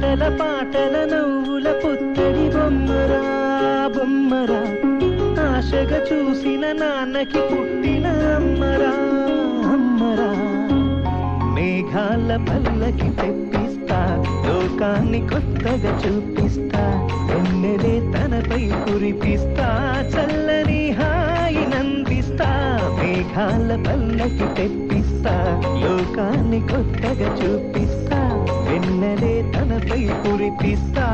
ఆటల పాటల నవ్వుల పుత్తడి బొమ్మరా బొమ్మరా ఆశగా చూసిన నాన్నకి పుట్టిన అమ్మరా అమ్మరా మేఘాల పల్లకి తెప్పిస్తా లోకాన్ని కొత్తగా చూపిస్తా వెన్నెలే తనపై కురిపిస్తా చల్లని హాయి నందిస్తా మేఘాల పల్లకి తెప్పిస్తా లోకాన్ని కొత్తగా చూపిస్తా వెన్నెలే తనపై కురిపిస్తా